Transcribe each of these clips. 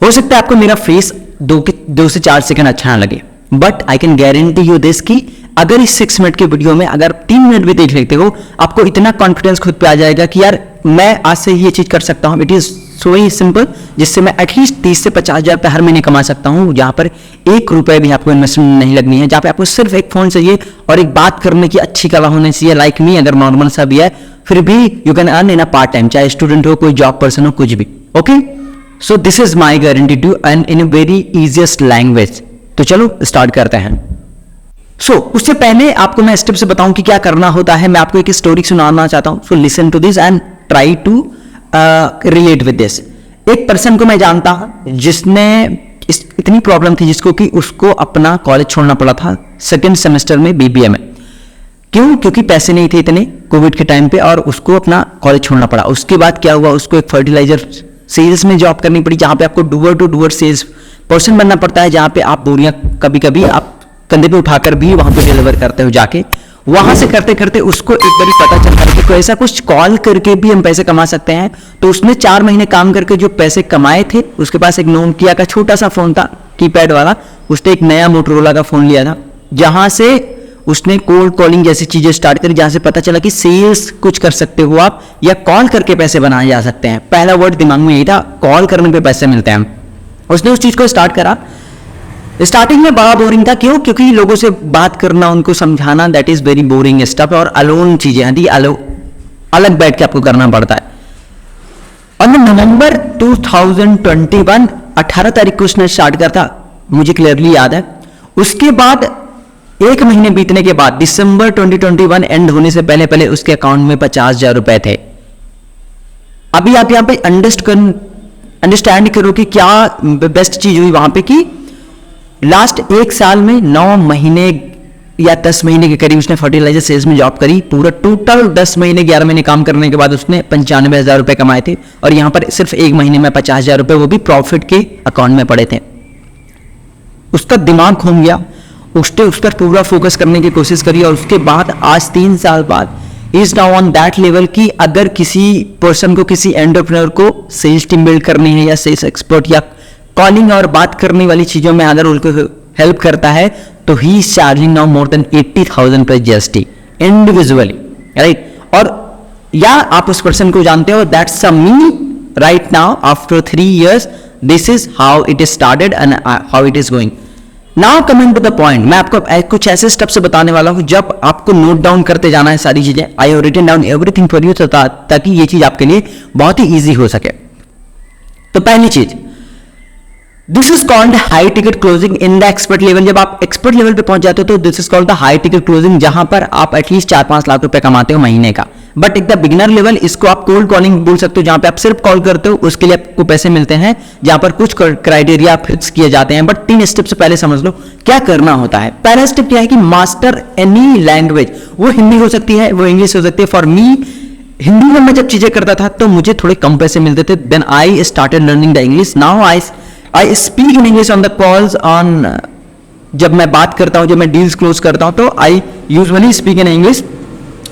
हो सकता है आपको मेरा फेस 2 से 4 सेकंड अच्छा ना लगे, but I can guarantee you this कि अगर इस 6 मिनट के वीडियो में अगर 3 मिनट भी देख लेते हो, आपको इतना कॉन्फिडेंस खुद पे आ जाएगा कि यार मैं आज से ये चीज कर सकता हूँ। It is so he simple, जिससे मैं एटलीस्ट 30 से 50,000 रुपये हर महीने कमा सकता हूँ, जहां पर 1 रुपए भी आपको इन्वेस्टमेंट नहीं लगनी है, जहां पे आपको सिर्फ एक फोन चाहिए और एक बात करने की अच्छी कला होनी चाहिए। लाइक मी, अगर नॉर्मल सा भी है फिर भी you can earn in a part time, चाहे स्टूडेंट हो, कोई जॉब पर्सन हो, कुछ भी। Okay, so this is my guarantee to and in a very easiest language. तो चलो स्टार्ट करते हैं। उससे पहले आपको मैं स्टेप से बताऊं कि क्या करना होता है। मैं आपको एक स्टोरी सुनाना चाहता हूं, so listen to this and try to relate with this. एक पर्सन को मैं जानता हूं जिसने इतनी प्रॉब्लम थी जिसको कि उसको अपना कॉलेज छोड़ना पड़ा था 2nd सेमेस्टर में बीबीए में। क्यों? क्योंकि पैसे नहीं थे इतने कोविड के टाइम पे, और उसको अपना कॉलेज छोड़ना पड़ा। उसके बाद क्या हुआ, उसको एक फर्टिलाइजर सेल्स में जॉब करनी पड़ी, जहां पे आपको door to door sales person बनना पड़ता है, जहां पे आप बोरियां कभी कभी आप कंधे पे उठाकर भी वहां पे डिलीवर करते हो जाके। वहां से करते करते उसको एक बार पता चलता है कि कोई ऐसा कुछ कॉल करके भी हम पैसे कमा सकते हैं। तो उसने 4 महीने काम करके जो पैसे कमाए थे, उसके पास एक नोकिया का छोटा सा फोन था, कीपैड वाला। उसने एक नया मोटोरोला का फोन लिया था, जहां से उसने कोल्ड कॉलिंग जैसी चीजें स्टार्ट करी, जहां से पता चला कि सेल्स कुछ कर सकते हो आप, या कॉल करके पैसे बनाए जा सकते हैं। पहला वर्ड दिमाग में यही था, कॉल करने पे पैसे मिलते हैं। उसने उस चीज को स्टार्ट करा। स्टार्टिंग में बड़ा बोरिंग था। क्यों? क्योंकि लोगों से बात करना, उनको समझाना, that is very boring stuff, और अलोन चीजें आती, अलग बैठ के आपको करना पड़ता है। और नवंबर 2021 18 तारीख को उसने स्टार्ट करा था, मुझे क्लियरली याद है। उसके बाद 1 महीने बीतने के बाद दिसंबर 2021 एंड होने से पहले पहले उसके अकाउंट में 50,000 रुपए थे। अभी आप यहां पे अंडरस्टैंड करो कि क्या बेस्ट चीज हुई वहां पे, कि लास्ट 1 साल में 9 महीने या 10 महीने के करीब उसने फर्टिलाइजर सेल्स में जॉब करी। पूरा टोटल 10 महीने 11 महीने काम करने के बाद उसने 95,000 रुपए कमाए थे, और यहां पर सिर्फ 1 महीने में 50,000 रुपए वो भी प्रॉफिट के अकाउंट में पड़े थे। उसका दिमाग घूम गया, उसने उस पर पूरा फोकस करने की कोशिश करी, और उसके बाद आज 3 साल बाद is now on that level कि अगर किसी पर्सन को, किसी एंटरप्रेन्योर को सेल्स टीम बिल्ड करनी है, या सेल्स एक्सपर्ट, या कॉलिंग और बात करने वाली चीजों में अगर उनको हेल्प करता है, तो he is charging now more than 80,000 plus GST individually, right. और या आप उस पर्सन को जानते हो, that's me right now after 3 years, this is how it is started and how it is going. Now coming to the point, मैं आपको कुछ ऐसे स्टेप्स बताने वाला हूं जब आपको नोट डाउन करते जाना है सारी चीजें। I have written down everything for you, ताकि ये चीज आपके लिए बहुत ही इजी हो सके। तो पहली चीज, this is called high ticket closing in the expert level. जब आप एक्सपर्ट लेवल पे पहुंच जाते हो तो this is called the high ticket closing, जहां पर आप एटलीस्ट 4-5 लाख रुपए कमाते हो महीने का। बट एक द बिगिनर लेवल, इसको आप कोल्ड कॉलिंग बोल सकते हो, जहां पे आप सिर्फ कॉल करते हो, उसके लिए आपको पैसे मिलते हैं, जहां पर कुछ क्राइटेरिया फिक्स किए जाते हैं। बट 3 स्टेप से पहले समझ लो क्या करना होता है। पहला स्टेप क्या है कि मास्टर एनी लैंग्वेज। वो हिंदी हो सकती है, वो इंग्लिश हो सकती है। फॉर मी, हिंदी में मैं जब चीजें करता था तो मुझे थोड़े कम पैसे मिलते थे। Then I started learning the English. Now I speak in English on the calls on, जब मैं बात करता हूं, जब मैं डील्स क्लोज करता हूं, तो I usually speak in English,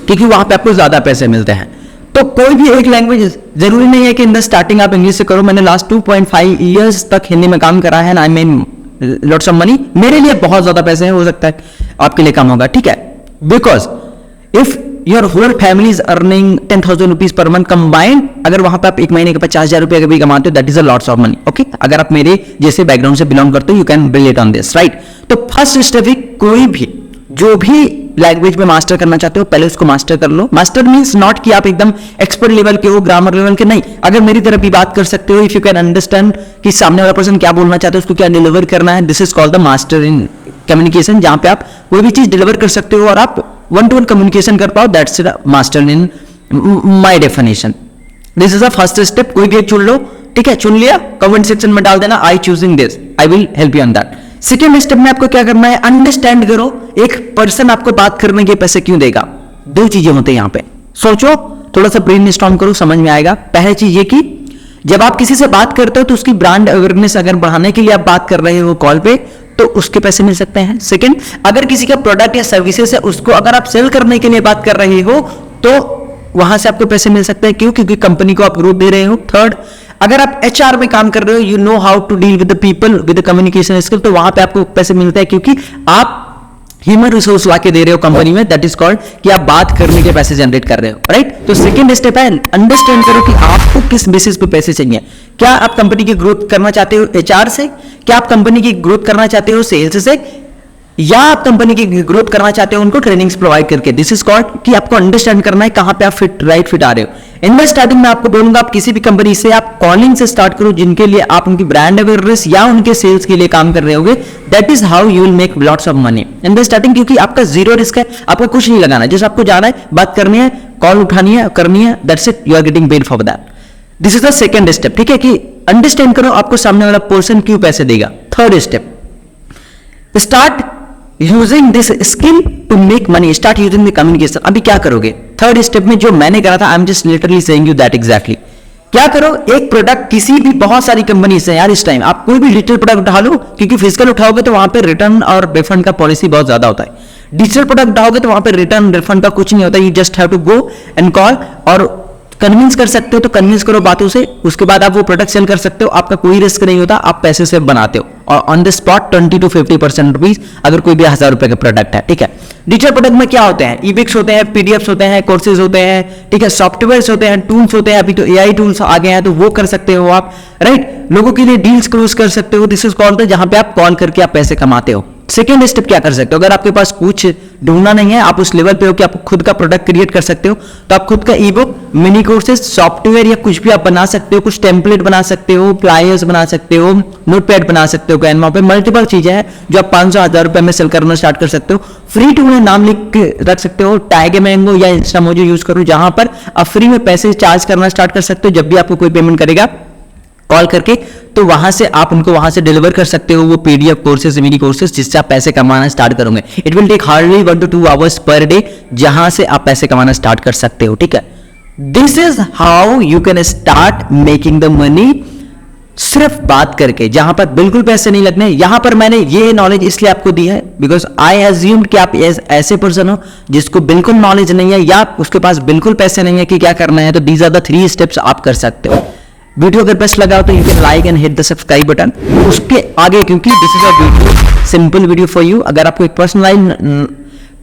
क्योंकि वहां पे आपको ज्यादा पैसे मिलते हैं। तो कोई भी एक लैंग्वेज, जरूरी नहीं है कि इन द स्टार्टिंग आप इंग्लिश से करो। मैंने लास्ट 2.5 years तक हिंदी में काम करा है, I mean lots of money. मेरे लिए बहुत ज्यादा पैसे हैं, हो सकता है आपके लिए कम होगा, ठीक है। Because if your whole family is earning 10,000 rupees per month combined, अगर वहां पे आप 1 महीने के 50,000 रुपए कभी कमाते हो, that is a lots of money. Okay, अगर आप मेरे जैसे बैकग्राउंड से बिलोंग करते हो, you can relate on this, right. तो फर्स्ट स्टेप है, कोई भी जो भी लैंग्वेज में मास्टर करना चाहते हो, पहले उसको मास्टर कर लो। मास्टर मींस नॉट कि आप एकदम एक्सपर्ट लेवल के हो, ग्रामर लेवल के, नहीं। अगर मेरी तरह भी बात कर सकते हो, इफ यू कैन अंडरस्टैंड कि सामने वाला पर्सन क्या बोलना चाहते हो, उसको क्या डिलीवर करना है, this is called the master in communication, जहां पे आप कोई भी चीज डिलीवर कर सकते हो और आप 1-to-1 कम्युनिकेशन कर पाओ, that's the master in my definition. This is a first step. कोई भी एक चुन लो, ठीक है, चुन लिया, कमेंट सेक्शन में डाल देना I choosing this, I will help you on that. Second step में आपको क्या करना है, अंडरस्टैंड करो एक पर्सन आपको बात करने के पैसे क्यों देगा। 2 चीजें होती हैं यहां पे, सोचो, थोड़ा सा ब्रेनस्टॉर्म करो, समझ में आएगा। पहली चीज ये कि जब आप किसी से बात करते हो तो उसकी ब्रांड अवेयरनेस अगर बढ़ाने के लिए आप बात कर रहे हो कॉल पे, तो उसके पैसे मिल सकते हैं। सेकंड, अगर किसी का प्रोडक्ट या सर्विसेज है, उसको अगर आप सेल करने के लिए बात कर रहे हो, तो वहां से आपको पैसे मिल सकते हैं। क्यों? क्योंकि कंपनी को आप ग्रोथ दे रहे हो। थर्ड, अगर आप HR में काम कर रहे हो, you know how to deal with the people, with the communication skill, तो वहां पे आपको पैसे मिलते हैं क्योंकि आप ह्यूमन रिसोर्स ला के दे रहे हो कंपनी में, दैट इज कॉल्ड कि आप बात करने के पैसे जनरेट कर रहे हो, राइट। तो सेकंड स्टेप है अंडरस्टैंड करो कि आपको किस बेसिस पे पैसे चाहिए। क्या आप कंपनी की ग्रोथ करना चाहते हो HR से, क्या आप कंपनी की ग्रोथ करना चाहते हो सेल्स से, या आप कंपनी की ग्रोथ करना चाहते हो उनको ट्रेनिंग्स प्रोवाइड करके। दिस इज कॉल्ड कि आपको अंडरस्टैंड करना है कहां पे आप फिट आ रहे हो। इन द स्टार्टिंग में आपको बोलूंगा आप किसी भी कंपनी से आप कॉलिंग से स्टार्ट करो, जिनके लिए आप उनकी ब्रांड अवेयरनेस या उनके सेल्स के लिए काम कर रहे होगे। That is how you will make lots of money in the starting, क्योंकि आपका जीरो रिस्क है, आपका कुछ नहीं लगाना, जैसे आपको जाना है, बात करनी है, कॉल उठानी है, करनी है, that's it, you are getting paid for that. This is the second step, ठीक है, कि अंडरस्टैंड करो आपको सामने वाला पर्सन क्यों पैसे देगा। Third step, start using this skill to make money, start using the communication. अभी क्या करोगे थर्ड स्टेप में, जो मैंने करा था, I am just literally saying you that exactly. क्या करो, एक प्रोडक्ट किसी भी, बहुत सारी कंपनी से यार इस टाइम आप कोई भी डिजिटल प्रोडक्ट उठा लो, क्योंकि फिजिकल उठाओगे तो वहां पे रिटर्न और रिफंड का पॉलिसी बहुत ज्यादा होता है। डिजिटल प्रोडक्ट उठाओगे तो वहां पे रिटर्न रिफंड का कुछ नहीं होता, you just have to go and call और कन्विंस कर सकते हो तो कन्विंस करो बातों से, उसके बाद आप वो प्रोडक्ट सेल कर सकते हो, आपका कोई रिस्क नहीं होता, आप पैसे से बनाते हो और on the spot 20 to 50% rupees, अगर कोई भी 1000 रुपए का प्रोडक्ट है, ठीक है। डिजिटल प्रोडक्ट में क्या होते हैं, ई-बुक्स होते हैं, पीडीएफ्स होते हैं, कोर्सेज होते हैं, ठीक है, सॉफ्टवेयर होते हैं, टूल्स होते हैं, अभी तो AI टूल्स आ गए हैं तो वो कर सकते हो आप, राइट। लोगों के लिए डील्स क्लोज कर सकते हो, दिस इज कॉल्ड, जहां पे आप कॉल करके आप पैसे कमाते हो। सेकेंड स्टेप क्या कर सकते हो, अगर आपके पास कुछ ढूंढना नहीं है, आप उस लेवल पे हो कि आप खुद का प्रोडक्ट क्रिएट कर सकते हो, तो आप खुद का ई-बुक, मिनी कोर्सेज, सॉफ्टवेयर या कुछ भी आप बना सकते हो, कुछ टेम्पलेट बना सकते हो, फ्लायर्स बना सकते हो, नोटपैड बना सकते हो, कैनवा पे मल्टीपल चीजें हैं जो आप 500-1000 रुपए में सेल करना स्टार्ट कर सकते हो। फ्री टूल में नाम लिख के रख सकते हो, टैगमैंगो या इंस्टामोजो यूज करो, जहां पर आप फ्री में पैसे चार्ज करना स्टार्ट कर सकते हो। जब भी आपको कोई पेमेंट करेगा कॉल करके, तो वहां से आप उनको वहां से डिलीवर कर सकते हो वो पीडीएफ कोर्सेज, मिनी कोर्सेज, जिससे आप पैसे कमाना स्टार्ट करोगे। It will take hardly 1 to 2 hours per day, जहां से आप पैसे कमाना स्टार्ट कर सकते हो, ठीक है। This is how you can start making the money, सिर्फ बात करके, जहां पर बिल्कुल पैसे नहीं लगने। यहां पर मैंने ये नॉलेज इसलिए आपको दी है बिकॉज आई एज्यूम्ड कि आप ऐसे पर्सन हो जिसको बिल्कुल नॉलेज नहीं है या उसके पास बिल्कुल पैसे नहीं है कि क्या करना है, तो दीज आर द 3 स्टेप्स आप कर सकते हो। वीडियो अगर बेस्ट लगा हो तो you can like and hit the subscribe button. उसके आगे, क्योंकि this is a video, simple video for you, अगर आपको एक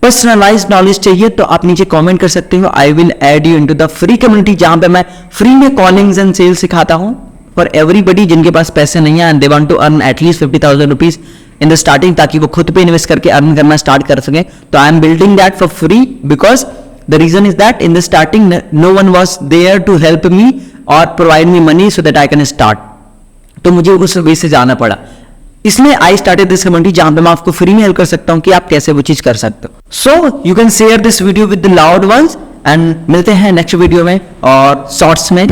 पर्सनलाइज नॉलेज चाहिए तो आप नीचे कमेंट कर सकते हो। I will add you into the free community, जहां पे मैं फ्री में कॉलिंग्स एंड सेल्स सिखाता हूं फॉर एवरीबडी जिनके पास पैसे नहीं है and they want to earn at least 50,000 rupees in the starting, ताकि वो खुद पे इन्वेस्ट करके अर्न करना स्टार्ट कर सके। तो I am building that for free because the reason is that in the starting no one was there to help me और provide me money so that I can start, तो मुझे उस वे से जाना पड़ा। इसलिए आई स्टार्टेड दिस कम्युनिटी, जहां पे मैं आपको फ्री में हेल्प कर सकता हूं कि आप कैसे वो चीज कर सकते हो। So you can share this video with the loved ones and मिलते हैं नेक्स्ट वीडियो में और शॉर्ट्स में।